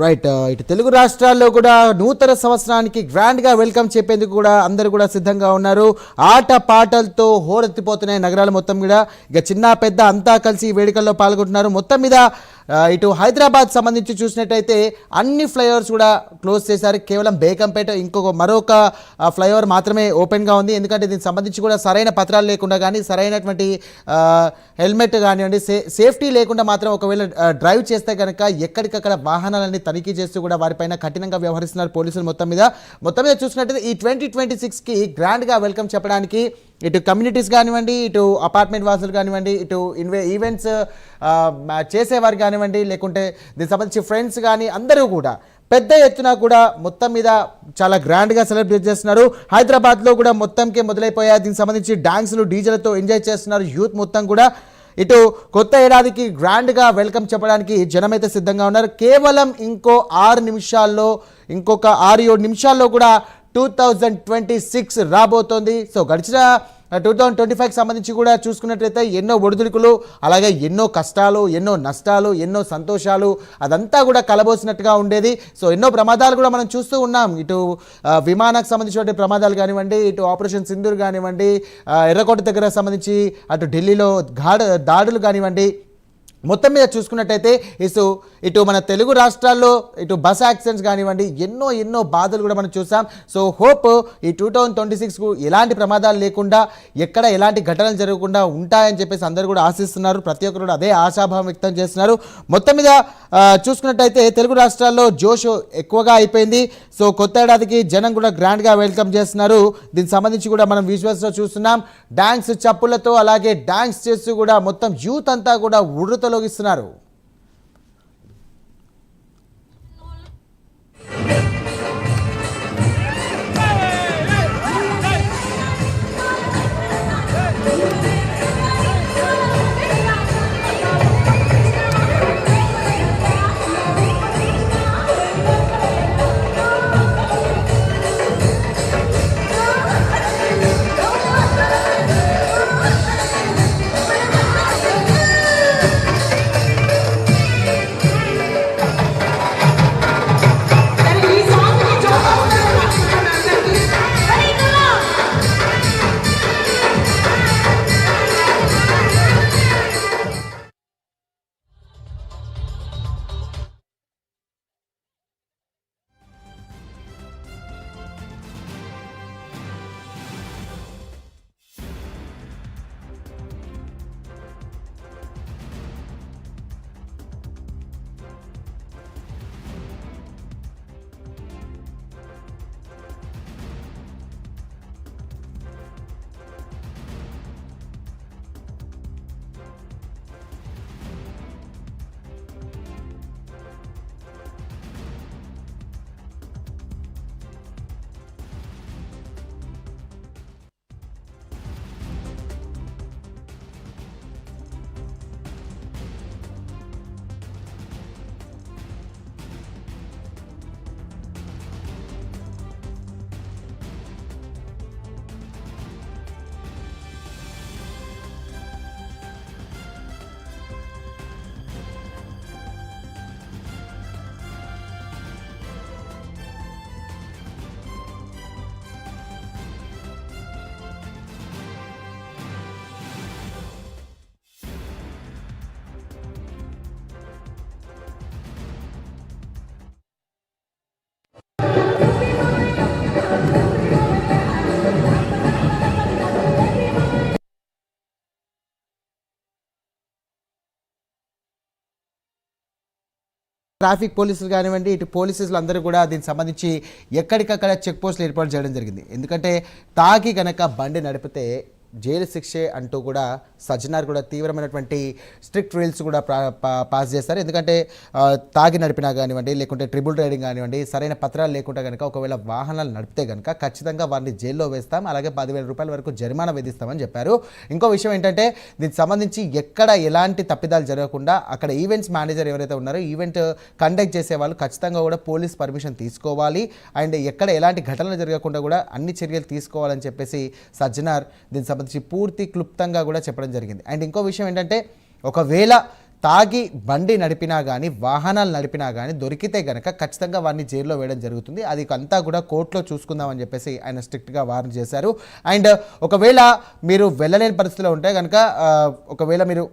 Right ఇటు తెలుగు రాష్ట్రాల్లో కూడా నూతన సంవత్సరానికి గ్రాండ్గా వెల్కమ్ చెప్పేందుకు కూడా అందరూ కూడా సిద్ధంగా ఉన్నారు. ఆట పాటలతో హోరెత్తిపోతున్నాయి నగరాలు మొత్తం కూడా. ఇక చిన్న పెద్ద అంతా కలిసి వేడుకల్లో పాల్గొంటున్నారు. మొత్తం మీద ఇటు హైదరాబాద్ సంబంధించి చూసినట్టయితే అన్ని ఫ్లైఓవర్స్ కూడా క్లోజ్ చేశారు. కేవలం బేగంపేట మరొక ఫ్లైఓవర్ మాత్రమే ఓపెన్గా ఉంది. ఎందుకంటే దీనికి సంబంధించి కూడా సరైన పత్రాలు లేకుండా కానీ సరైనటువంటి హెల్మెట్ కానివ్వండి సేఫ్టీ లేకుండా మాత్రం ఒకవేళ డ్రైవ్ చేస్తే కనుక ఎక్కడికక్కడ వాహనాలన్నీ తనిఖీ చేస్తూ కూడా వారిపైన కఠినంగా వ్యవహరిస్తున్నారు పోలీసులు. మొత్తం మీద చూసినట్టయితే ఈ 2026కి గ్రాండ్గా వెల్కమ్ చెప్పడానికి ఇటు కమ్యూనిటీస్ కానివ్వండి, ఇటు అపార్ట్మెంట్ వాసులు కానివ్వండి, ఇటు ఈవెంట్స్ చేసేవారు కానివ్వండి, లేకుంటే దీనికి సంబంధించి ఫ్రెండ్స్ కానీ అందరూ కూడా పెద్ద ఎత్తున కూడా మొత్తం మీద చాలా గ్రాండ్గా సెలబ్రేట్ చేస్తున్నారు. హైదరాబాద్లో కూడా మొత్తంకే మొదలైపోయాయి. దీనికి సంబంధించి డాన్సులు డీజేలతో ఎంజాయ్ చేస్తున్నారు యూత్ మొత్తం కూడా. ఇటు కొత్త ఏడాదికి గ్రాండ్గా వెల్కమ్ చెప్పడానికి జనమైతే సిద్ధంగా ఉన్నారు. కేవలం ఇంకొక 6-7 నిమిషాల్లో కూడా 2026 రాబోతోంది. సో గడిచిన 2025కి సంబంధించి కూడా చూసుకున్నట్లయితే ఎన్నో ఒడిదుడుకులు, అలాగే ఎన్నో కష్టాలు, ఎన్నో నష్టాలు, ఎన్నో సంతోషాలు అదంతా కూడా కలబోసినట్టుగా ఉండేది. సో ఎన్నో ప్రమాదాలు కూడా మనం చూస్తూ ఉన్నాం. ఇటు విమానానికి సంబంధించిన ప్రమాదాలు కానివ్వండి, ఇటు ఆపరేషన్ సింధూర్ కానివ్వండి, ఎర్రకోట దగ్గర సంబంధించి అటు ఢిల్లీలో దాడులు కానివ్వండి, మొత్తం మీద చూసుకున్నట్టయితే ఇటు మన తెలుగు రాష్ట్రాల్లో ఇటు బస్ యాక్సిడెంట్స్ కానివ్వండి ఎన్నో బాధలు కూడా మనం చూసాం. సో హోప్ ఈ 2026కు ఎలాంటి ప్రమాదాలు లేకుండా ఎక్కడ ఎలాంటి ఘటనలు జరగకుండా ఉంటాయని చెప్పేసి అందరూ కూడా ఆశిస్తున్నారు. ప్రతి ఒక్కరు కూడా అదే ఆశాభావం వ్యక్తం చేస్తున్నారు. మొత్తం మీద చూసుకున్నట్టయితే తెలుగు రాష్ట్రాల్లో జోష్ ఎక్కువగా అయిపోయింది. సో కొత్త ఏడాదికి జనం కూడా గ్రాండ్గా వెల్కమ్ చేస్తున్నారు. దీనికి సంబంధించి కూడా మనం విజువల్స్లో చూస్తున్నాం. డాన్స్ చప్పులతో అలాగే డాన్స్ చేస్తూ కూడా మొత్తం యూత్ అంతా కూడా ఉర్రతలోగిస్తున్నారు. ట్రాఫిక్ పోలీసులు కానివ్వండి, ఇటు పోలీసులు అందరూ కూడా దీనికి సంబంధించి ఎక్కడికక్కడ చెక్ పోస్టులు ఏర్పాటు చేయడం జరిగింది. ఎందుకంటే తాగి కనుక బండి నడిపితే జైలు శిక్షే అంటూ కూడా సజ్జనార్ కూడా తీవ్రమైనటువంటి స్ట్రిక్ట్ రూల్స్ కూడా పాస్ చేస్తారు. ఎందుకంటే తాగి నడిపినా కానివ్వండి, లేకుంటే ట్రిబుల్ రైడింగ్ కానివ్వండి, సరైన పత్రాలు లేకుండా కనుక ఒకవేళ వాహనాలు నడిపితే కనుక ఖచ్చితంగా వారిని జైల్లో వేస్తాం, అలాగే 10,000 రూపాయల వరకు జరిమానా విధిస్తామని చెప్పారు. ఇంకో విషయం ఏంటంటే దీనికి సంబంధించి ఎక్కడ ఎలాంటి తప్పిదాలు జరగకుండా అక్కడ ఈవెంట్స్ మేనేజర్ ఎవరైతే ఉన్నారో ఈవెంట్ కండక్ట్ చేసే వాళ్ళు ఖచ్చితంగా కూడా పోలీస్ పర్మిషన్ తీసుకోవాలి. అండ్ ఎక్కడ ఎలాంటి ఘటనలు జరగకుండా కూడా అన్ని చర్యలు తీసుకోవాలని చెప్పేసి సజ్జనార్ దీనికి సంబంధించి పూర్తి క్లుప్తంగా కూడా చెప్పడం జరిగింది. అండ్ ఇంకో విషయం ఏంటంటే ఒకవేళ తాగి బండి నడిపినా కానీ వాహనాలు నడిపినా కానీ దొరికితే గనక ఖచ్చితంగా వారిని జైల్లో వేయడం జరుగుతుంది. అది అంతా కూడా కోర్టులో చూసుకుందామని చెప్పేసి ఆయన స్ట్రిక్ట్గా వార్న్ చేశారు. అండ్ ఒకవేళ మీరు వెళ్ళలేని పరిస్థితిలో ఉంటే కనుక ఒకవేళ మీరు